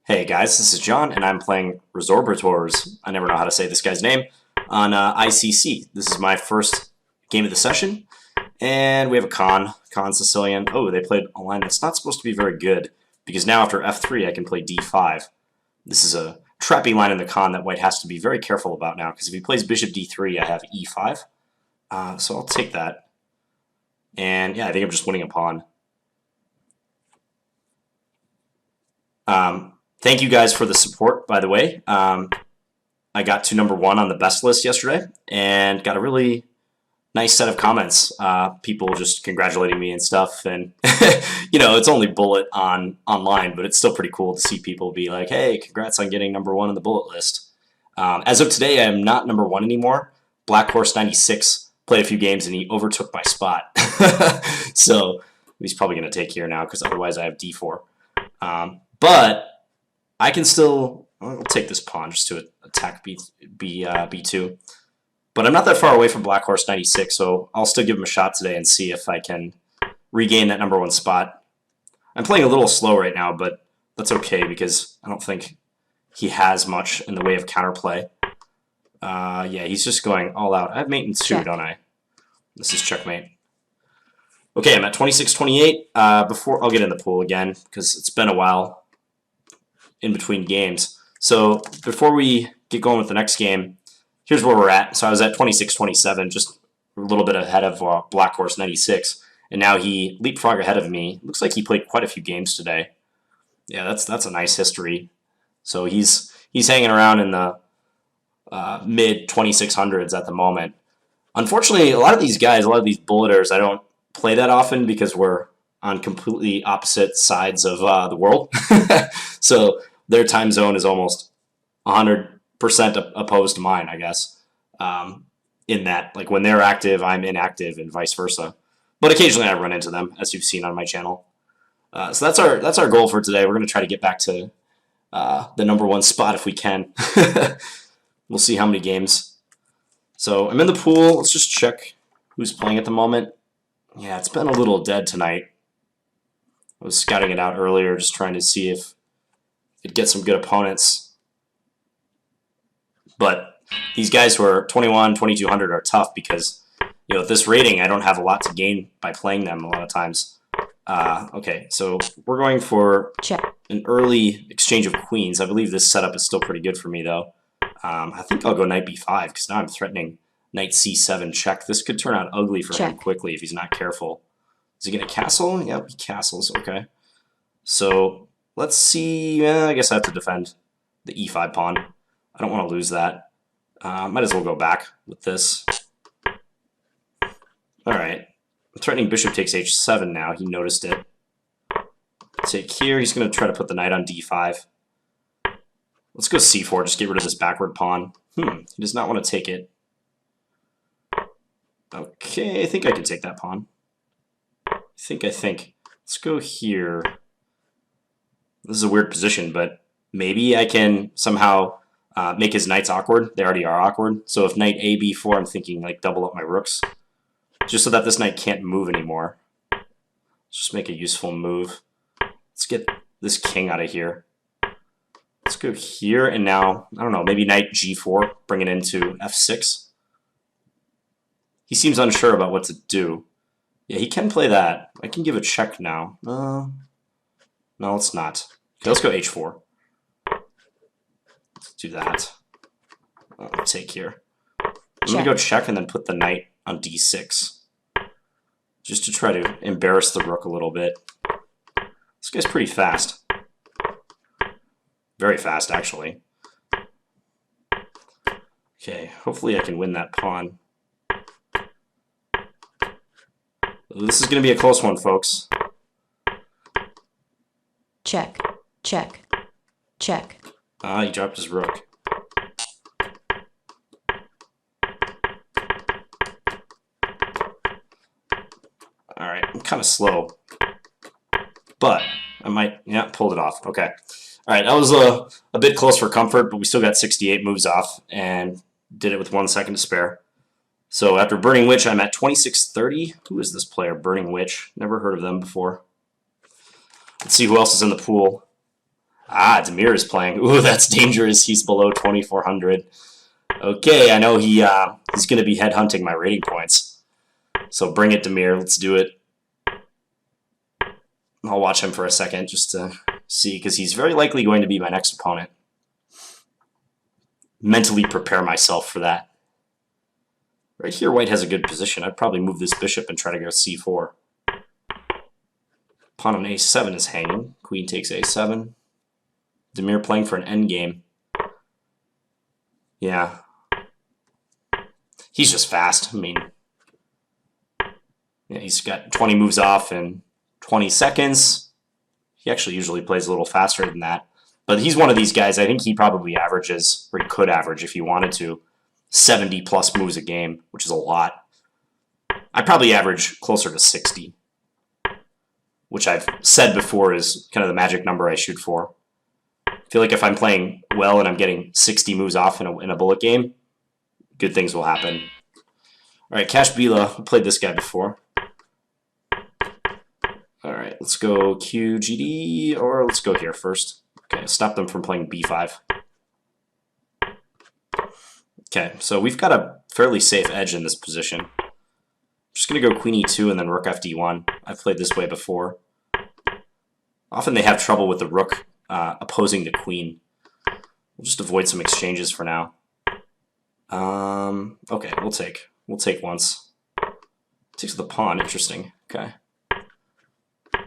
Hey guys, this is John, and I'm playing Resorbitors. I never know how to say this guy's name on ICC. This is my first game of the session, and we have a Con Sicilian. Oh, they played a line that's not supposed to be very good, because now after F3 I can play D5. This is a trappy line in the Con that White has to be very careful about now, because if he plays Bishop D3 I have E5. So I'll take that. And yeah, I think I'm just winning a pawn. Thank you guys for the support, by the way. I got to #1 on the best list yesterday and got a really nice set of comments. People just congratulating me and stuff. And, you know, it's only bullet online, but it's still pretty cool to see people be like, hey, congrats on getting #1 on the bullet list. As of today, I am not #1 anymore. Black Horse 96 played a few games and he overtook my spot. So he's probably going to take here now because otherwise I have D4. But I can still, I'll take this pawn just to attack B2. But I'm not that far away from Black Horse 96, so I'll still give him a shot today and see if I can regain that #1 spot. I'm playing a little slow right now, but that's okay because I don't think he has much in the way of counterplay. Yeah, he's just going all out. I have mate in 2, don't I? This is checkmate. Okay, I'm at 26-28. Before I'll get in the pool again because it's been a while in between games. So before we get going with the next game, here's where we're at. So I was at 26-27, just a little bit ahead of Black Horse 96, and now he leapfrog ahead of me. Looks like he played quite a few games today. Yeah, that's a nice history. So he's hanging around in the mid 2600s at the moment. Unfortunately, a lot of these guys, a lot of these bulleters, I don't play that often because we're on completely opposite sides of the world. So their time zone is almost 100% opposed to mine, I guess. In that, like when they're active, I'm inactive, and vice versa. But occasionally I run into them, as you've seen on my channel. So that's our goal for today. We're going to try to get back to the #1 spot if we can. We'll see how many games. So I'm in the pool. Let's just check who's playing at the moment. Yeah, it's been a little dead tonight. I was scouting it out earlier, just trying to see if it'd get some good opponents. But these guys who are 21, 2200 are tough because, you know, at this rating, I don't have a lot to gain by playing them a lot of times. Okay, so we're going for an early exchange of queens. I believe this setup is still pretty good for me, though. I think I'll go knight b5 because now I'm threatening knight c7 check. This could turn out ugly for him quickly if he's not careful. Is he going to castle? Yep, he castles. Okay. So let's see. I guess I have to defend the e5 pawn. I don't want to lose that. Might as well go back with this. All right. I'm threatening bishop takes h7 now. He noticed it. Take here. He's going to try to put the knight on d5. Let's go c4. Just get rid of this backward pawn. He does not want to take it. Okay, I think I can take that pawn. I think. Let's go here. This is a weird position, but maybe I can somehow make his knights awkward. They already are awkward. So if knight a b4, I'm thinking like double up my rooks, just so that this knight can't move anymore. Let's just make a useful move. Let's get this king out of here. Let's go here, and now, I don't know, maybe knight g4, bring it into f6. He seems unsure about what to do. Yeah, he can play that. I can give a check now. No, let's not. Okay, let's go h4. Let's do that. I'll take here. I'm going to go check and then put the knight on d6. Just to try to embarrass the rook a little bit. This guy's pretty fast. Very fast, actually. Okay, hopefully I can win that pawn. This is going to be a close one, folks. Check, check, check. He dropped his rook. Alright, I'm kind of slow. But I might, yeah, pulled it off. Okay. Alright, that was a bit close for comfort, but we still got 68 moves off and did it with 1 second to spare. So after Burning Witch, I'm at 2630. Who is this player, Burning Witch? Never heard of them before. Let's see who else is in the pool. Ah, Demir is playing. Ooh, that's dangerous. He's below 2,400. Okay, I know he's going to be headhunting my rating points. So bring it, Demir. Let's do it. I'll watch him for a second just to see, because he's very likely going to be my next opponent. Mentally prepare myself for that. Right here, white has a good position. I'd probably move this bishop and try to go c4. Pawn on a7 is hanging. Queen takes a7. Demir playing for an endgame. Yeah. He's just fast. I mean, yeah, he's got 20 moves off in 20 seconds. He actually usually plays a little faster than that. But he's one of these guys, I think he probably averages, or he could average if he wanted to, 70 plus moves a game, which is a lot. I probably average closer to 60, which I've said before is kind of the magic number I shoot for. I feel like if I'm playing well and I'm getting 60 moves off in a bullet game, good things will happen. All right, Cash Bila, played this guy before. All right, let's go QGD, or let's go here first. Okay, stop them from playing b5. Okay, so we've got a fairly safe edge in this position. I'm just going to go queen e2 and then rook fd1. I've played this way before. Often they have trouble with the rook opposing the queen. We'll just avoid some exchanges for now. Okay, we'll take once. Takes the pawn, interesting. Okay.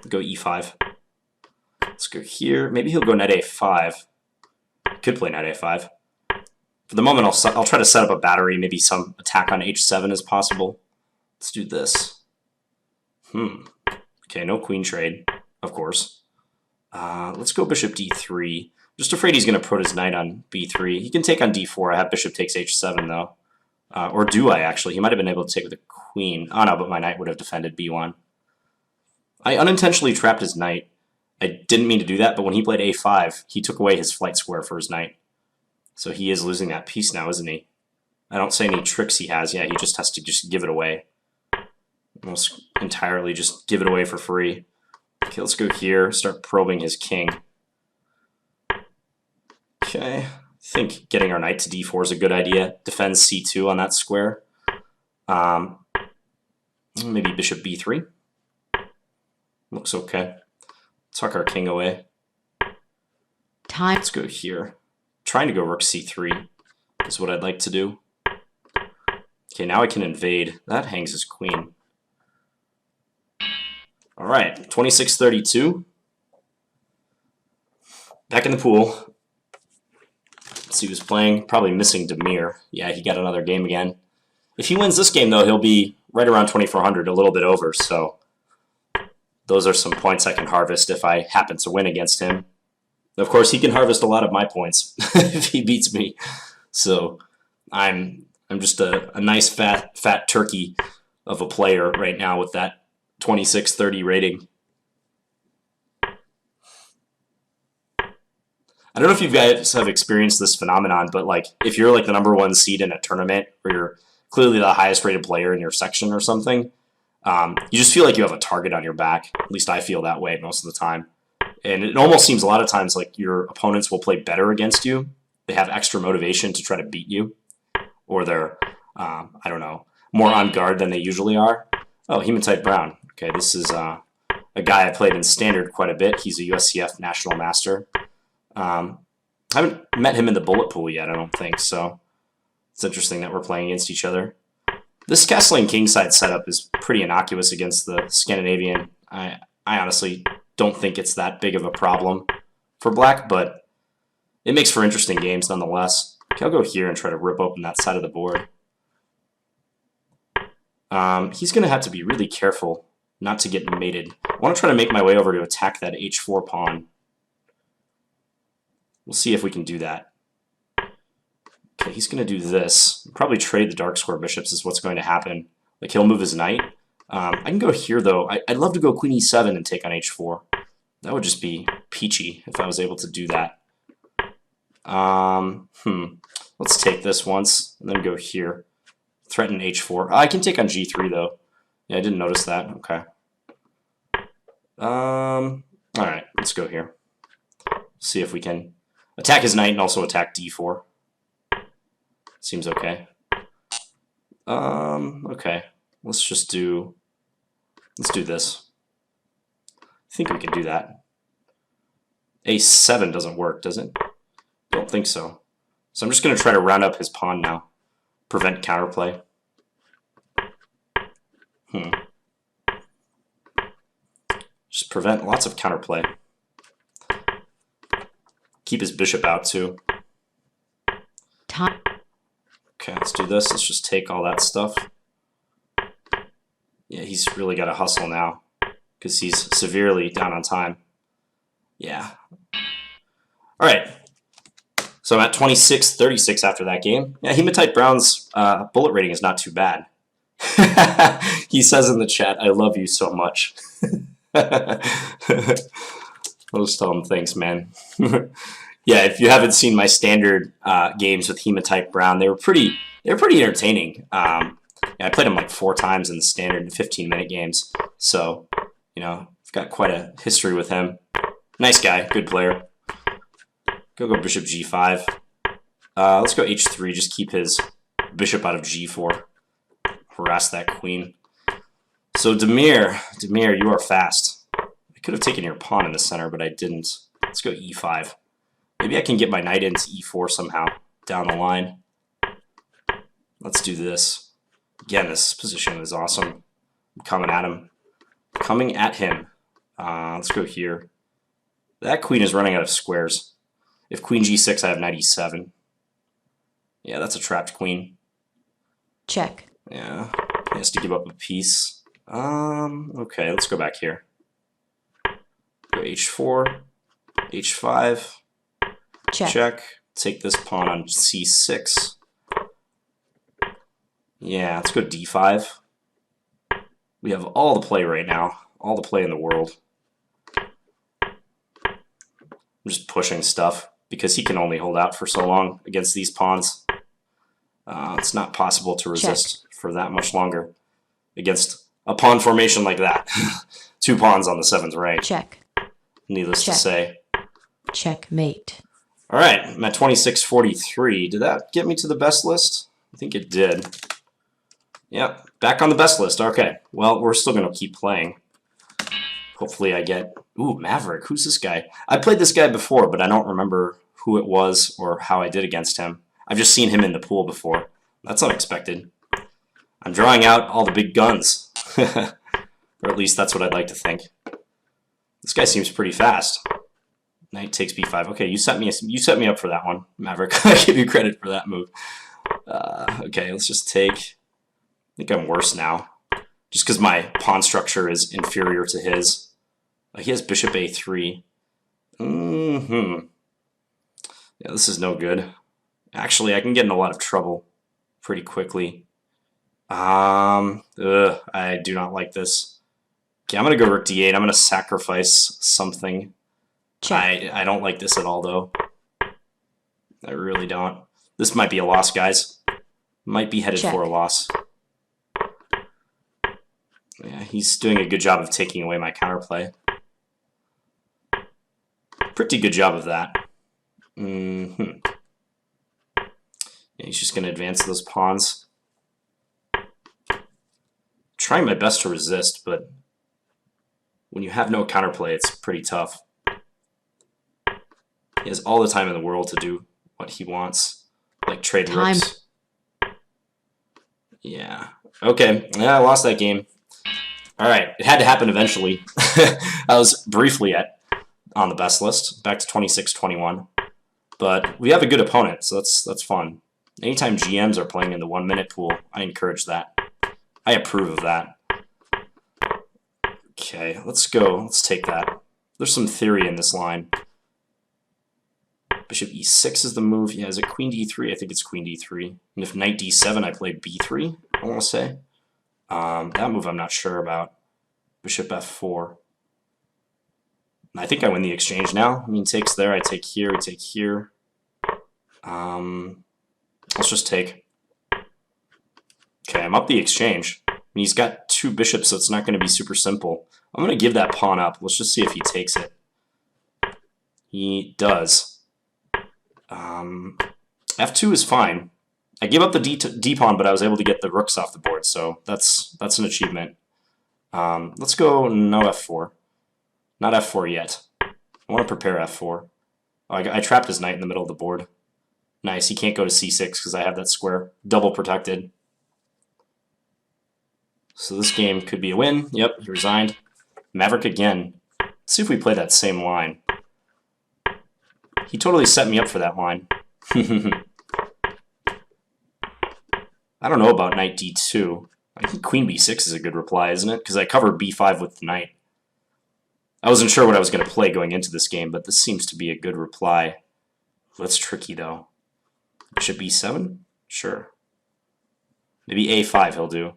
Go e5. Let's go here. Maybe he'll go knight a5. Could play knight a5. For the moment, I'll try to set up a battery. Maybe some attack on h7 is possible. Let's do this. Okay, no queen trade, of course. Let's go bishop d3. Just afraid he's going to put his knight on b3. He can take on d4. I have bishop takes h7, though. Or do I, actually? He might have been able to take with the queen. Oh, no, but my knight would have defended b1. I unintentionally trapped his knight. I didn't mean to do that, but when he played a5, he took away his flight square for his knight. So he is losing that piece now, isn't he? I don't say any tricks he has. Yeah, he just has to just give it away. Almost entirely just give it away for free. Okay, let's go here, start probing his king. Okay, I think getting our knight to d4 is a good idea. Defends c2 on that square. Maybe bishop b3. Looks okay. Tuck our king away. Let's go here. Trying to go rook c3 is what I'd like to do. Okay, now I can invade. That hangs his queen. All right, 26-32. Back in the pool. Let's see who's playing. Probably missing Demir. Yeah, he got another game again. If he wins this game, though, he'll be right around 2,400, a little bit over. So those are some points I can harvest if I happen to win against him. Of course, he can harvest a lot of my points if he beats me. So I'm just a nice fat turkey of a player right now with that 26-30 rating. I don't know if you guys have experienced this phenomenon, but like if you're like the #1 seed in a tournament or you're clearly the highest rated player in your section or something, you just feel like you have a target on your back. At least I feel that way most of the time. And it almost seems a lot of times like your opponents will play better against you. They have extra motivation to try to beat you. Or they're, I don't know, more on guard than they usually are. Oh, Hematite Brown. Okay, this is a guy I played in Standard quite a bit. He's a USCF National Master. I haven't met him in the bullet pool yet, I don't think. So it's interesting that we're playing against each other. This castling kingside setup is pretty innocuous against the Scandinavian. I honestly don't think it's that big of a problem for black, but it makes for interesting games nonetheless. Okay, I'll go here and try to rip open that side of the board. He's going to have to be really careful not to get mated. I want to try to make my way over to attack that h4 pawn. We'll see if we can do that. Okay, he's going to do this. Probably trade the dark square bishops is what's going to happen. Like he'll move his knight. I can go here though. I'd love to go queen e7 and take on h4. That would just be peachy if I was able to do that. Let's take this once and then go here. Threaten h4. I can take on g3 though. Yeah, I didn't notice that. Okay. All right, let's go here. See if we can attack his knight and also attack d4. Seems okay. Okay. Let's do this. I think we can do that. A7 doesn't work, does it? Don't think so. So I'm just going to try to round up his pawn now. Prevent counterplay. Just prevent lots of counterplay. Keep his bishop out too. Time. Okay, let's do this. Let's just take all that stuff. Yeah, he's really got to hustle now because he's severely down on time. Yeah. All right. So I'm at 26-36 after that game. Yeah, Hematite Brown's bullet rating is not too bad. He says in the chat, "I love you so much." I'll just tell him thanks, man. Yeah, if you haven't seen my standard games with Hematite Brown, they were pretty entertaining. Yeah, I played him like 4 times in the standard 15-minute games, so you know I've got quite a history with him. Nice guy, good player. Go bishop g5. Let's go h3. Just keep his bishop out of g4. Harass that queen. So Demir, you are fast. I could have taken your pawn in the center, but I didn't. Let's go e5. Maybe I can get my knight into e4 somehow down the line. Let's do this. Again, this position is awesome. I'm coming at him. Coming at him. Let's go here. That queen is running out of squares. If queen g6, I have knight e7. Yeah, that's a trapped queen. Check. Yeah, he has to give up a piece. Okay, let's go back here. Go h4, h5, check. Take this pawn on c6. Yeah, let's go d5. We have all the play right now, all the play in the world. I'm just pushing stuff because he can only hold out for so long against these pawns. It's not possible to resist for that much longer against a pawn formation like that. 2 pawns on the 7th rank. Check. Needless to say. Checkmate. All right, I'm at 26-43. Did that get me to the best list? I think it did. Yep, back on the best list. Okay, well, we're still going to keep playing. Hopefully I get... Ooh, Maverick. Who's this guy? I played this guy before, but I don't remember who it was or how I did against him. I've just seen him in the pool before. That's unexpected. I'm drawing out all the big guns. Or at least that's what I'd like to think. This guy seems pretty fast. Knight takes b5. Okay, you set me up for that one, Maverick. I give you credit for that move. Okay, let's just take... I think I'm worse now. Just because my pawn structure is inferior to his. He has bishop a3. Yeah, this is no good. Actually, I can get in a lot of trouble pretty quickly. I do not like this. Okay, I'm going to go rook d8. I'm going to sacrifice something. I don't like this at all, though. I really don't. This might be a loss, guys. Might be headed for a loss. Yeah, he's doing a good job of taking away my counterplay. Pretty good job of that. Yeah, he's just going to advance those pawns. Trying my best to resist, but when you have no counterplay, it's pretty tough. He has all the time in the world to do what he wants, like trade rooks. Yeah. Okay. Yeah, I lost that game. All right. It had to happen eventually. I was briefly on the best list, back to 26-21. But we have a good opponent, so that's fun. Anytime GMs are playing in the 1-minute pool, I encourage that. I approve of that. Okay, let's go. Let's take that. There's some theory in this line. Bishop e6 is the move. Yeah, is it queen d3? I think it's queen d3. And if knight d7, I play b3, I want to say. That move I'm not sure about. Bishop f4. I think I win the exchange now. I mean, takes there, I take here, we take here. Let's just take. Okay, I'm up the exchange. I mean, he's got 2 bishops, so it's not going to be super simple. I'm going to give that pawn up. Let's just see if he takes it. He does. F2 is fine. I gave up the D pawn, but I was able to get the rooks off the board, so that's an achievement. Let's go no F4. Not F4 yet. I want to prepare F4. Oh, I trapped his knight in the middle of the board. Nice, he can't go to C6 because I have that square double protected. So this game could be a win. Yep, he resigned. Maverick again. Let's see if we play that same line. He totally set me up for that line. I don't know about knight d2. I think queen b6 is a good reply, isn't it? Because I cover b5 with the knight. I wasn't sure what I was going to play going into this game, but this seems to be a good reply. That's tricky, though. Bishop b7? Sure. Maybe a5 he'll do.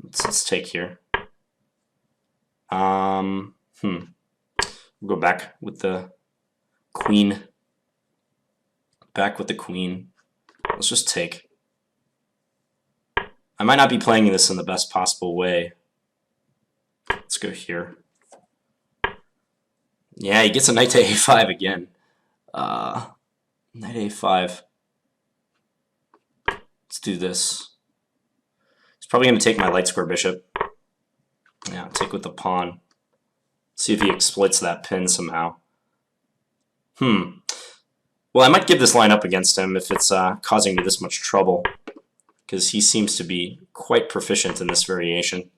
Let's take here. We'll go back with the queen. Back with the queen. Let's just take. I might not be playing this in the best possible way. Let's go here. Yeah, he gets a knight to a5 again. Knight a5. Let's do this. He's probably going to take my light square bishop. Yeah, take with the pawn. See if he exploits that pin somehow. Well, I might give this line up against him if it's causing me this much trouble, because he seems to be quite proficient in this variation.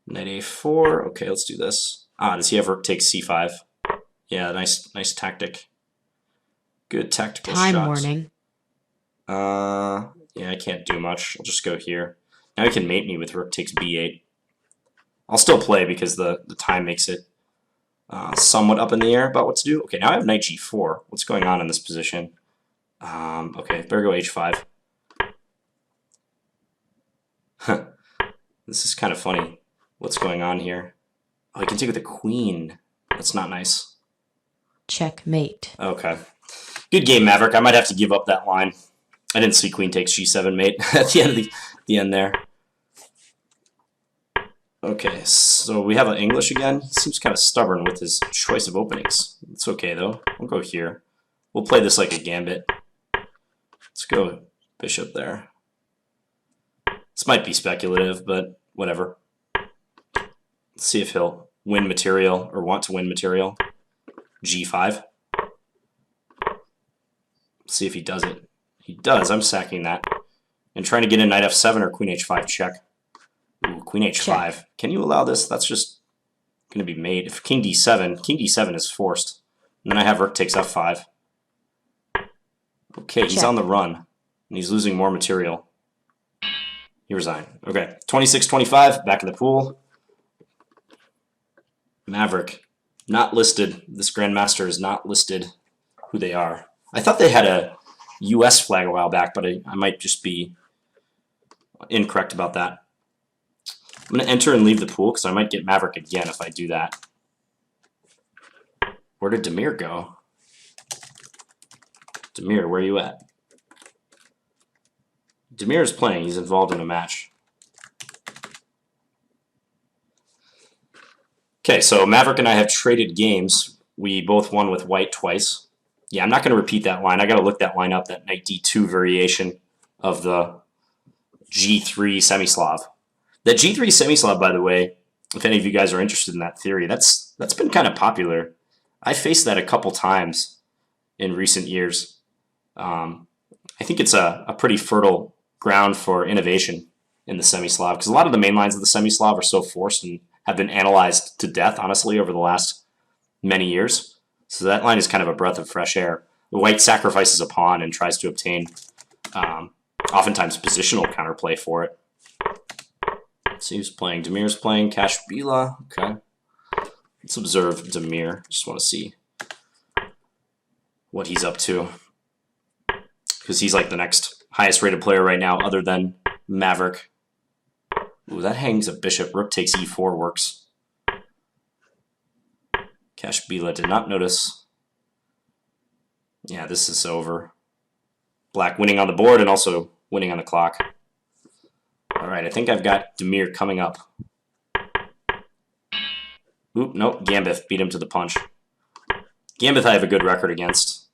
Knight a4. Okay, let's do this. Does he ever take c5? Yeah, nice tactic. Good tactical shot. Time warning. Yeah, I can't do much. I'll just go here. Now he can mate me with rook takes b8. I'll still play because the time makes it somewhat up in the air about what to do. Okay, now I have knight g4. What's going on in this position? Okay, better go h5. This is kind of funny. What's going on here? Oh, he can take with the queen. That's not nice. Checkmate. Okay. Good game, Maverick. I might have to give up that line. I didn't see queen takes g7 mate at the end of the end there. Okay, so we have an English again. He seems kind of stubborn with his choice of openings. It's okay, though. We'll go here. We'll play this like a gambit. Let's go bishop there. This might be speculative, but whatever. Let's see if he'll win material or want to win material. G5. Let's see if he does it. He does. I'm sacking that. And trying to get in knight f7 or queen h5 check. Ooh, queen h5. Check. Can you allow this? That's just going to be made. If king d7 is forced. And then I have rook takes f5. Okay, he's on the run. And he's losing more material. He resigned. Okay, 26-25, back in the pool. Maverick, not listed. This Grandmaster is not listed who they are. I thought they had a US flag a while back, but I might just be incorrect about that. I'm going to enter and leave the pool because I might get Maverick again if I do that. Where did Demir go? Demir, where are you at? Demir is playing. He's involved in a match. Okay, so Maverick and I have traded games. We both won with white twice. Yeah, I'm not going to repeat that line. I got to look that line up, that knight d2 variation of the g3 semi-Slav. That g3 semi-Slav, by the way, if any of you guys are interested in that theory, that's been kind of popular. I faced that a couple times in recent years. I think it's a pretty fertile ground for innovation in the semi-Slav, because a lot of the main lines of the semi-Slav are so forced and have been analyzed to death, honestly, over the last many years. So that line is kind of a breath of fresh air. The white sacrifices a pawn and tries to obtain, oftentimes, positional counterplay for it. Let's see who's playing. Demir's playing. Kashbila. Okay. Let's observe Demir. Just want to see what he's up to, because he's like the next highest rated player right now other than Maverick. Ooh, that hangs a bishop. Rook takes e4 works. Kashbila did not notice. Yeah, this is over. Black winning on the board and also winning on the clock. All right, I think I've got Demir coming up. Oop, nope, Gambit beat him to the punch. Gambit I have a good record against.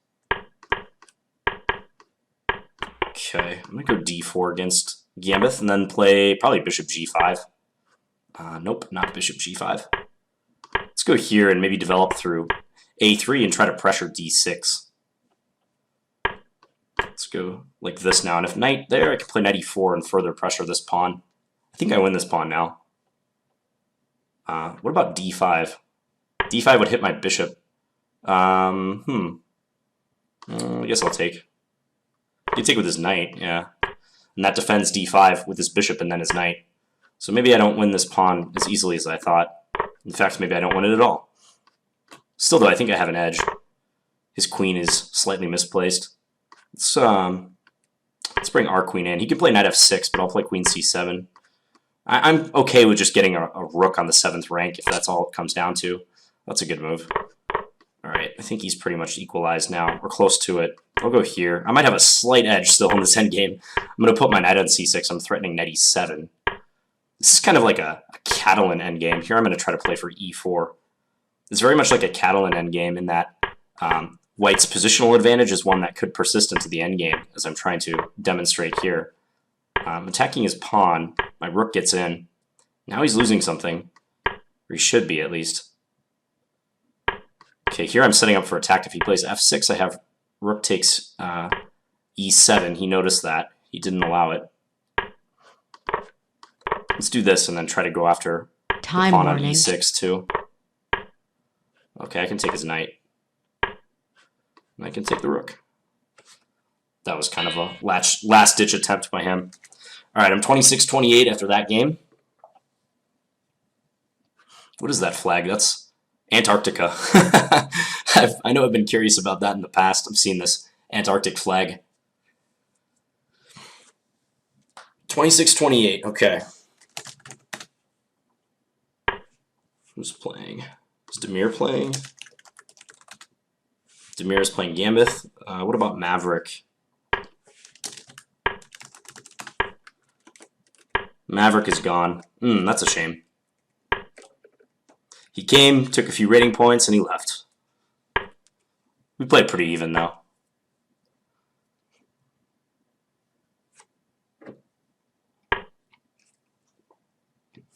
Okay, I'm going to go d4 against Gambit and then play probably bishop g5. Nope, not bishop g5. Let's go here and maybe develop through a3 and try to pressure d6. Let's go like this now, and if knight there, I can play knight e4 and further pressure this pawn. I think I win this pawn now. What about d5? d5 would hit my bishop. I guess I'll take. You take with his knight, yeah. And that defends d5 with his bishop and then his knight. So maybe I don't win this pawn as easily as I thought. In fact, maybe I don't win it at all. Still, though, I think I have an edge. His queen is slightly misplaced. Let's bring our queen in. He can play knight f6, but I'll play queen c7. I'm okay with just getting a rook on the 7th rank if that's all it comes down to. That's a good move. All right, I think he's pretty much equalized now. We're close to it. I'll go here. I might have a slight edge still in this endgame. I'm going to put my knight on c6. I'm threatening knight e7. This is kind of like a Catalan endgame. Here I'm going to try to play for e4. It's very much like a Catalan endgame in that White's positional advantage is one that could persist into the endgame, as I'm trying to demonstrate here. Attacking his pawn, my rook gets in. Now he's losing something, or he should be at least. Okay, here I'm setting up for attack. If he plays f6, I have rook takes e7. He noticed that. He didn't allow it. Let's do this and then try to go after the pawn on e6 too. Okay, I can take his knight. And I can take the rook. That was kind of a last-ditch attempt by him. All right, I'm 26-28 after that game. What is that flag? That's Antarctica. I know I've been curious about that in the past. I've seen this Antarctic flag. 26-28, okay. Who's playing? Is Demir playing? Demir is playing Gambit. What about Maverick? Maverick is gone. That's a shame. He came, took a few rating points, and he left. We played pretty even, though.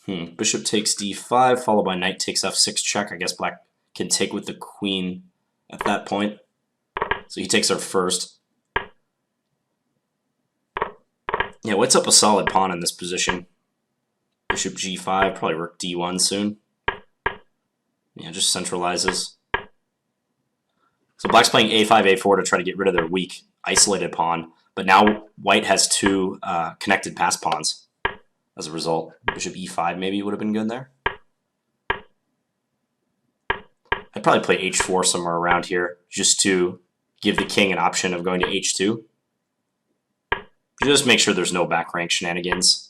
Bishop takes d5, followed by knight takes f6 check. I guess black can take with the queen at that point. So he takes our first. Yeah, White's up a solid pawn in this position. Bishop g5, probably rook d1 soon. Yeah, just centralizes. So black's playing a5, a4 to try to get rid of their weak, isolated pawn. But now white has two connected pass pawns. As a result, bishop e5 maybe would have been good there. I'd probably play h4 somewhere around here just to give the king an option of going to h2. Just make sure there's no back rank shenanigans.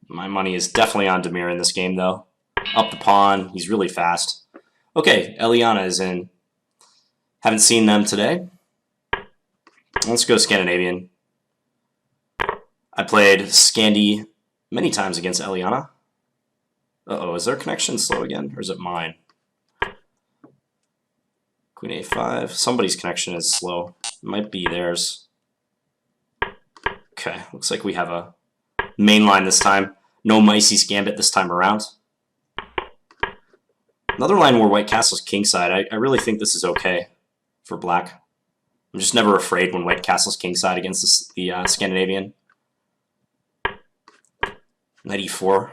My money is definitely on Demir in this game, though. Up the pawn. He's really fast. Okay, Eliana is in. Haven't seen them today. Let's go Scandinavian. I played Scandi many times against Eliana. Uh-oh, is their connection slow again, or is it mine? Queen a5. Somebody's connection is slow. It might be theirs. Okay, looks like we have a main line this time. No Mises Gambit this time around. Another line where white castles kingside. I really think this is okay for black. I'm just never afraid when white castles kingside against the Scandinavian. Knight e4.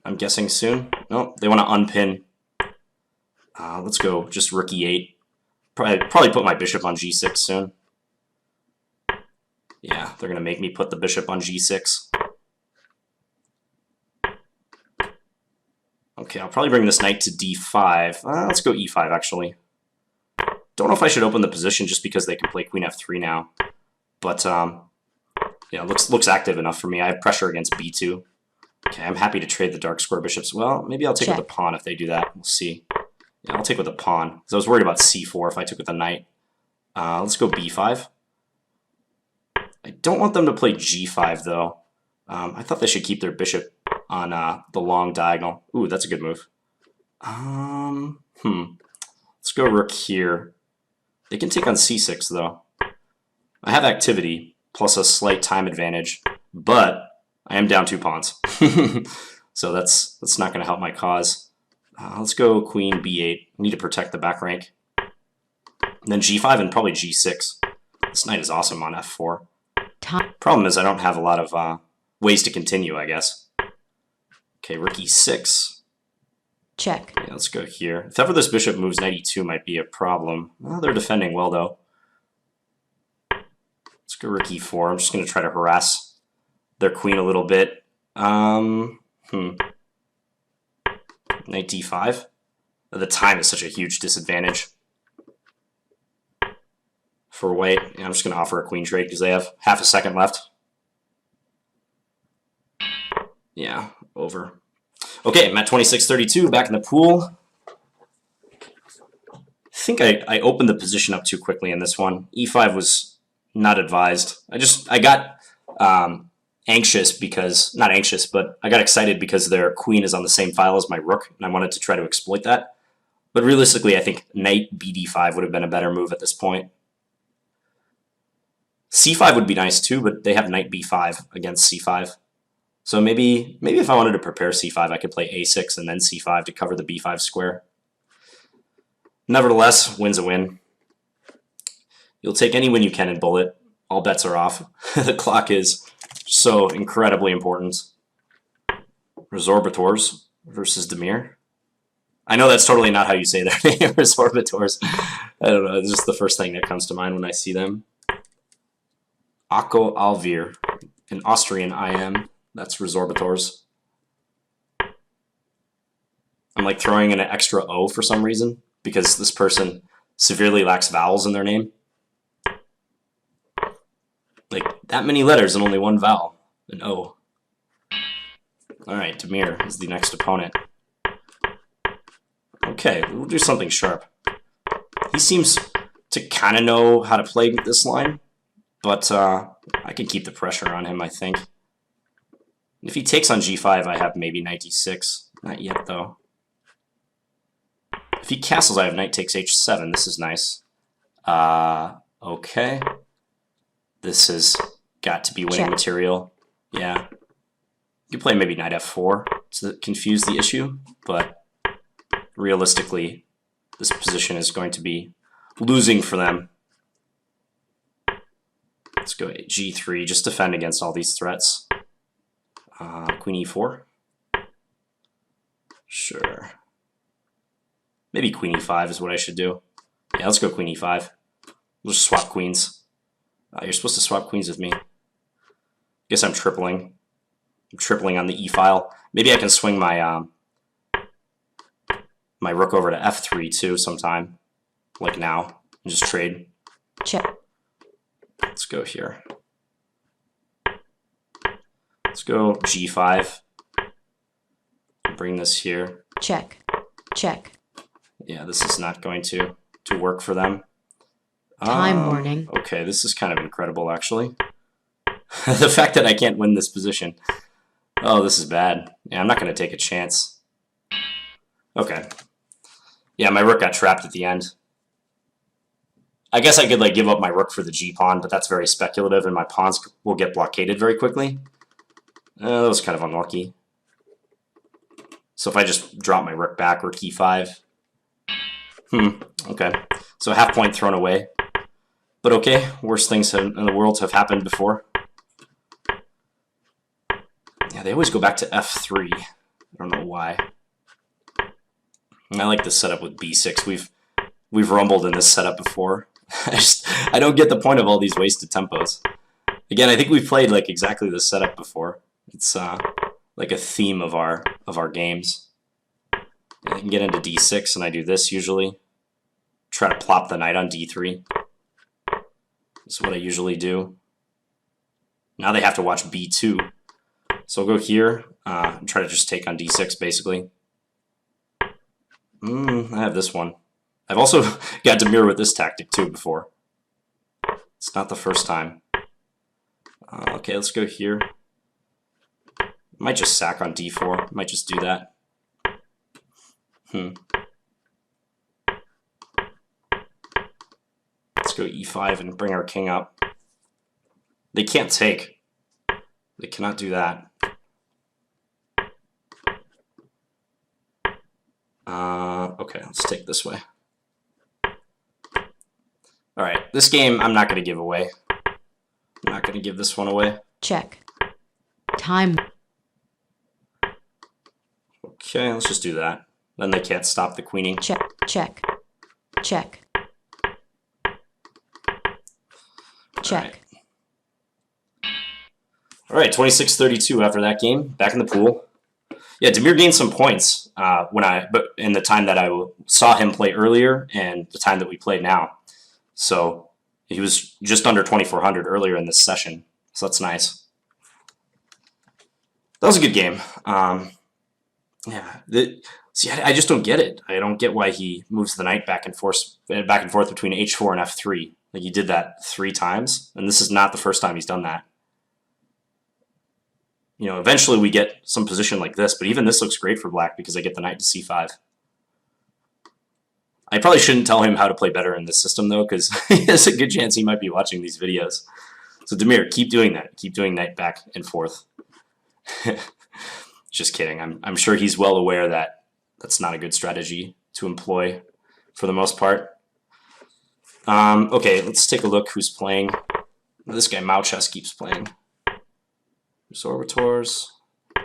I'm guessing soon. No, they want to unpin. Let's go just rook e8. Probably put my bishop on g6 soon. Yeah, they're going to make me put the bishop on g6. Okay, I'll probably bring this knight to d5. Let's go e5, actually. Don't know if I should open the position just because they can play queen f3 now. But, yeah, looks active enough for me. I have pressure against b2. Okay, I'm happy to trade the dark square bishops. Well, maybe I'll take with the pawn if they do that. We'll see. Yeah, I'll take with the pawn. Because I was worried about c4 if I took with the knight. Let's go b5. I don't want them to play g5, though. I thought they should keep their bishop on the long diagonal. Ooh, that's a good move. Let's go rook here. They can take on c6 though. I have activity plus a slight time advantage, but I am down 2 pawns. So that's not going to help my cause. Let's go queen b8. I need to protect the back rank. And then g5 and probably g6. This knight is awesome on f4. Problem is I don't have a lot of ways to continue, I guess. Okay, rook e6. Check. Yeah, let's go here. If ever this bishop moves, knight e2 might be a problem. Well, they're defending well, though. Let's go rook e4. I'm just going to try to harass their queen a little bit. Knight d5. The time is such a huge disadvantage for white. Yeah, I'm just going to offer a queen trade because they have half a second left. Yeah, over. Okay, I'm at 26-32, back in the pool. I think I opened the position up too quickly in this one. e5 was not advised. I got anxious because, not anxious, but I got excited because their queen is on the same file as my rook, and I wanted to try to exploit that. But realistically, I think knight bd5 would have been a better move at this point. c5 would be nice too, but they have knight b5 against c5. So maybe if I wanted to prepare c5, I could play a6 and then c5 to cover the b5 square. Nevertheless, win's a win. You'll take any win you can in bullet. All bets are off. The clock is so incredibly important. Resorbitors versus Demir. I know that's totally not how you say their name, Resorbitors. I don't know, it's just the first thing that comes to mind when I see them. Akko Alvir, an Austrian IM. That's Resorbitors. I'm like throwing in an extra O for some reason because this person severely lacks vowels in their name. Like that many letters and only one vowel, an O. Alright, Demir is the next opponent. Okay, we'll do something sharp. He seems to kind of know how to play this line, but I can keep the pressure on him, I think. If he takes on g5, I have maybe knight d6. Not yet, though. If he castles, I have knight takes h7. This is nice. Okay. This has got to be winning material. Yeah. You could play maybe knight f4 to confuse the issue, but realistically, this position is going to be losing for them. Let's go g3, just defend against all these threats. Queen e4. Sure. Maybe queen e5 is what I should do. Yeah, let's go queen e5. We'll just swap queens. You're supposed to swap queens with me. Guess I'm tripling. I'm tripling on the e file. Maybe I can swing my my rook over to f3 too sometime, like now, and just trade. Check. Let's go here. Let's go g5. Bring this here. Check. Check. Yeah, this is not going to work for them. Time warning. Okay, this is kind of incredible, actually. The fact that I can't win this position. Oh, this is bad. Yeah, I'm not going to take a chance. Okay. Yeah, my rook got trapped at the end. I guess I could like give up my rook for the g-pawn, but that's very speculative, and my pawns will get blockaded very quickly. That was kind of unlucky. So if I just drop my rook back, rook e5. Okay. So half point thrown away. But okay, worse things in the world have happened before. Yeah, they always go back to f3. I don't know why. I like this setup with b6. We've rumbled in this setup before. I don't get the point of all these wasted tempos. Again, I think we've played like exactly this setup before. It's like a theme of our games. I can get into d6, and I do this usually. Try to plop the knight on d3. This is what I usually do. Now they have to watch b2. So I'll go here and try to just take on d6, basically. I have this one. I've also got Demir with this tactic, too, before. It's not the first time. Okay, let's go here. Might just sack on d4. Might just do that. Let's go e5 and bring our king up. They can't take. They cannot do that. Okay, let's take this way. All right, this game I'm not going to give away. I'm not going to give this one away. Check. Time. Okay, let's just do that. Then they can't stop the queening. Check. Check. Check. Check. All right, 26-32 after that game. Back in the pool. Yeah, Damir gained some points but in the time that I saw him play earlier and the time that we played now. So he was just under 2,400 earlier in this session. So that's nice. That was a good game. See, I just don't get it. I don't get why he moves the knight back and forth between h4 and f3. Like, he did that 3 times, and this is not the first time he's done that. You know, eventually we get some position like this, but even this looks great for black because I get the knight to c5. I probably shouldn't tell him how to play better in this system, though, because there's a good chance he might be watching these videos. So, Damir, keep doing that. Keep doing knight back and forth. Just kidding. I'm sure he's well aware that that's not a good strategy to employ for the most part. Okay, let's take a look who's playing. This guy, Mauchess, keeps playing. There's Orbitors. I'm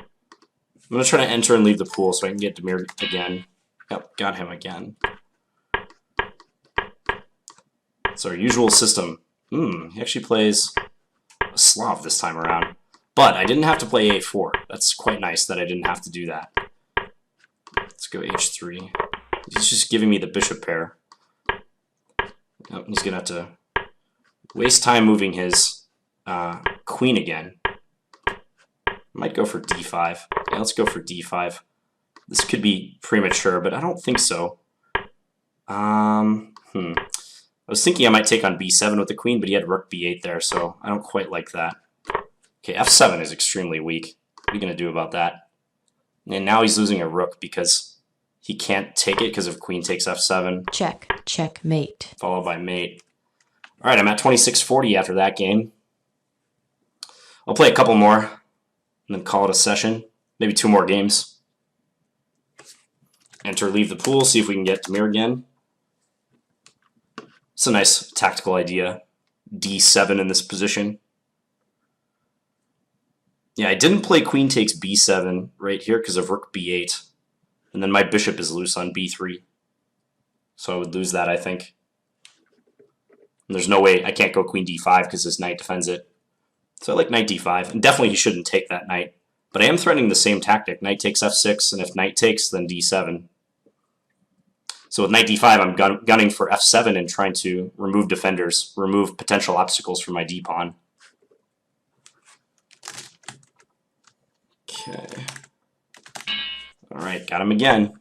going to try to enter and leave the pool so I can get Damir again. Yep, got him again. It's our usual system. He actually plays a Slav this time around. But I didn't have to play a4. That's quite nice that I didn't have to do that. Let's go h3. He's just giving me the bishop pair. Oh, he's going to have to waste time moving his queen again. Might go for d5. Yeah, let's go for d5. This could be premature, but I don't think so. I was thinking I might take on b7 with the queen, but he had rook b8 there, so I don't quite like that. Okay, f7 is extremely weak. What are you going to do about that? And now he's losing a rook because he can't take it because of queen takes f7. Check. Checkmate. Followed by mate. All right, I'm at 26-40 after that game. I'll play a couple more and then call it a session. Maybe 2 more games. Enter, leave the pool, see if we can get Damir again. It's a nice tactical idea. d7 in this position. Yeah, I didn't play queen takes b7 right here because of rook b8. And then my bishop is loose on b3. So I would lose that, I think. And there's no way I can't go queen d5 because his knight defends it. So I like knight d5. And definitely he shouldn't take that knight. But I am threatening the same tactic. Knight takes f6, and if knight takes, then d7. So with knight d5, I'm gunning for f7 and trying to remove defenders, remove potential obstacles for my d-pawn. Okay. All right, got him again.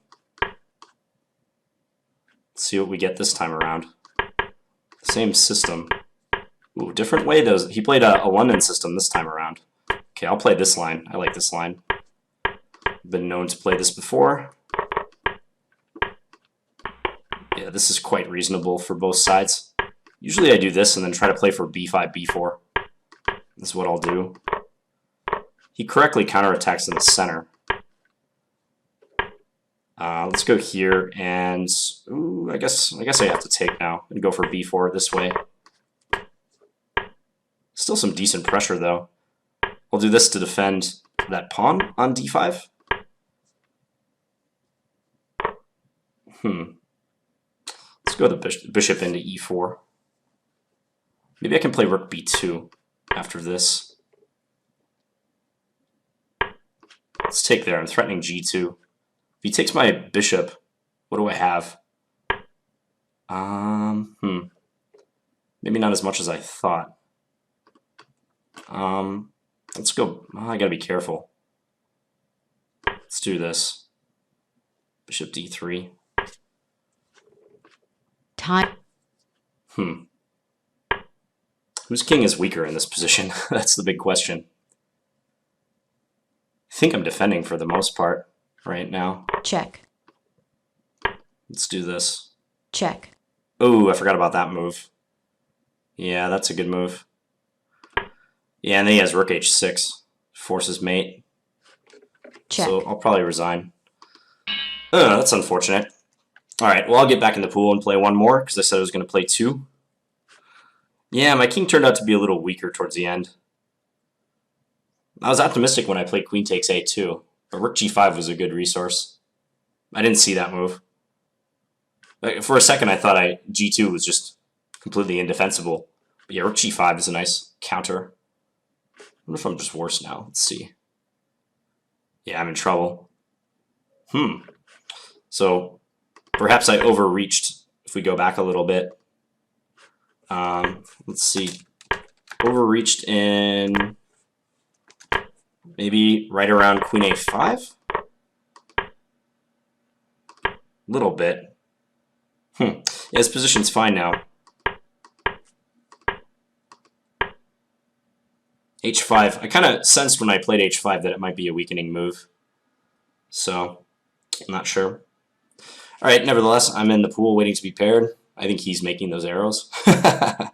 Let's see what we get this time around. Same system. Ooh, different way though. He played a London system this time around. Okay, I'll play this line. I like this line. Been known to play this before. Yeah, this is quite reasonable for both sides. Usually I do this and then try to play for b5, b4. This is what I'll do. He correctly counterattacks in the center. Let's go here and ooh, I guess I have to take now and go for b4 this way. Still some decent pressure though. I'll do this to defend that pawn on d5. Let's go the bishop into e4. Maybe I can play rook b2 after this. Let's take there. I'm threatening g2. If he takes my bishop, what do I have? Maybe not as much as I thought. Let's go. Oh, I gotta be careful. Let's do this. Bishop d3. Time. Whose king is weaker in this position? That's the big question. I think I'm defending for the most part right now. Check. Let's do this. Check. Oh, I forgot about that move. Yeah, that's a good move. Yeah, and then he has rook h6. Forces mate. Check. So I'll probably resign. That's unfortunate. Alright, well, I'll get back in the pool and play one more, because I said I was going to play 2. Yeah, my king turned out to be a little weaker towards the end. I was optimistic when I played queen takes a2, but rook g5 was a good resource. I didn't see that move. For a second, I thought g2 was just completely indefensible. But yeah, rook g5 is a nice counter. I wonder if I'm just worse now. Let's see. Yeah, I'm in trouble. So perhaps I overreached if we go back a little bit. Let's see. Overreached in maybe right around queen a5? A little bit. Yeah, his position's fine now. h5. I kind of sensed when I played h5 that it might be a weakening move. So, I'm not sure. Alright, nevertheless, I'm in the pool waiting to be paired. I think he's making those arrows. Let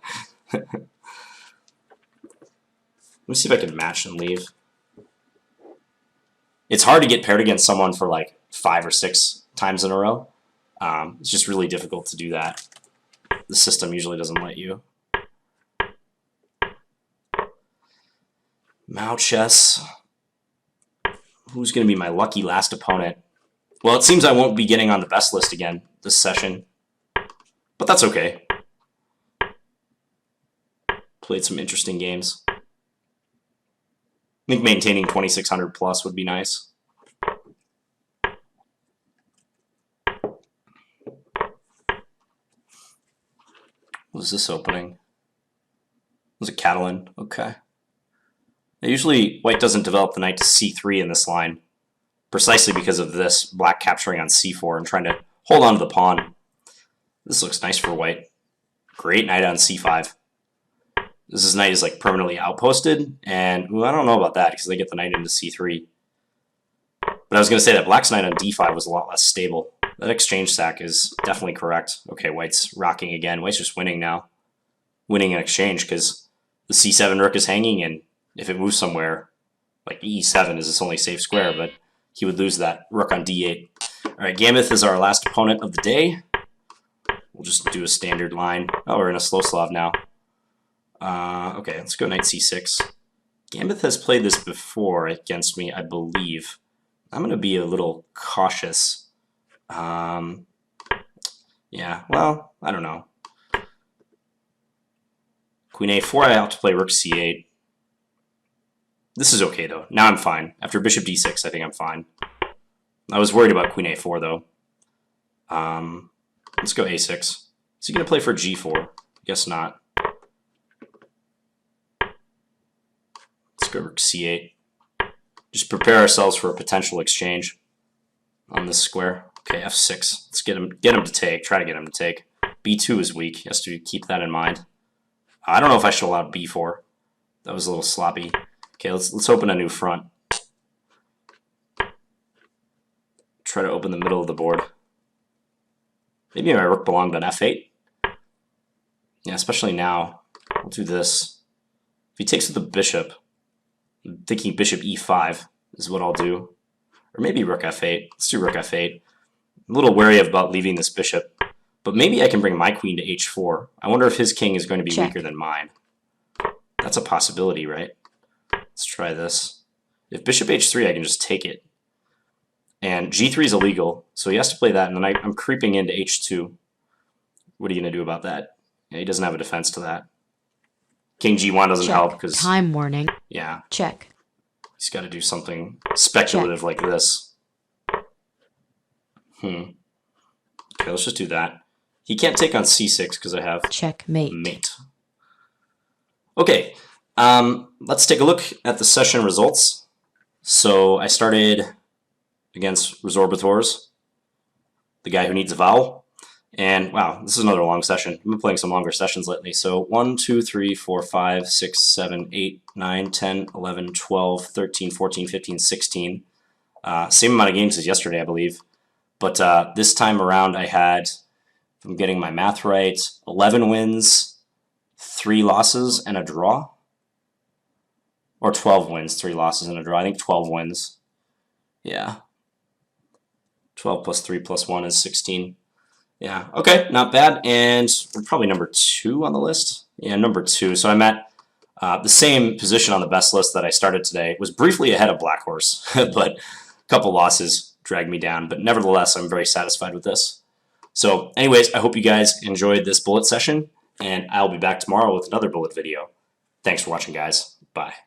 me see if I can match and leave. It's hard to get paired against someone for like 5 or 6 times in a row. It's just really difficult to do that. The system usually doesn't let you. Mao chess. Who's going to be my lucky last opponent? Well, it seems I won't be getting on the best list again this session. But that's okay. Played some interesting games. I think maintaining 2600 plus would be nice. What is this opening? It was a Catalan. Okay. Now, usually white doesn't develop the knight to c3 in this line, precisely because of this black capturing on c4 and trying to hold on to the pawn. This looks nice for white. Great knight on c5. This knight is like permanently outposted, and well, I don't know about that because they get the knight into c3. But I was going to say that black's knight on d5 was a lot less stable. That exchange sack is definitely correct. Okay, white's rocking again. White's just winning now. Winning an exchange because the c7 rook is hanging, and if it moves somewhere, like e7 is its only safe square, but he would lose that rook on d8. Alright, Gameth is our last opponent of the day. We'll just do a standard line. Oh, we're in a slow Slav now. Okay, let's go knight c6. Gameth has played this before against me, I believe. I'm going to be a little cautious. Yeah, well, I don't know. Queen a4, I have to play rook c8. This is okay, though. Now I'm fine. After bishop d6, I think I'm fine. I was worried about queen a4, though. Let's go a6. Is he going to play for g4? Guess not. Let's go rook c8. Just prepare ourselves for a potential exchange on this square. Okay, f6. Let's get him to take. Try to get him to take. b2 is weak. He has to keep that in mind. I don't know if I should allow b4. That was a little sloppy. Okay, let's open a new front. Try to open the middle of the board. Maybe my rook belonged on f8. Yeah, especially now. I'll do this. If he takes with the bishop, I'm thinking bishop e5 is what I'll do. Or maybe rook f8. Let's do rook f8. I'm a little wary about leaving this bishop. But maybe I can bring my queen to h4. I wonder if his king is going to be weaker than mine. That's a possibility, right? Let's try this. If bishop h3, I can just take it. And g3 is illegal, so he has to play that, and then I'm creeping into h2. What are you going to do about that? Yeah, he doesn't have a defense to that. King g1 doesn't help because... Time warning. Yeah. Check. He's got to do something speculative like this. Okay, let's just do that. He can't take on c6 because I have checkmate. Mate. Okay, let's take a look at the session results. So I started against Resorbators, the guy who needs a vowel, And wow, this is another long session. I've been playing some longer sessions lately. So 1, 2, 3, 4, 5, 6, 7, 8, 9, 10, 11, 12, 13, 14, 15, 16. Same amount of games as yesterday, I believe. But this time around I had, if I'm getting my math right, 11 wins, 3 losses, and a draw. Or 12 wins, 3 losses, and a draw. I think 12 wins. Yeah. 12 plus 3 plus 1 is 16. Yeah, okay, not bad. And we're probably number 2 on the list. Yeah, number 2. So I'm at the same position on the best list that I started today. Was briefly ahead of Black Horse, but a couple losses dragged me down. But nevertheless, I'm very satisfied with this. So anyways, I hope you guys enjoyed this bullet session, and I'll be back tomorrow with another bullet video. Thanks for watching, guys. Bye.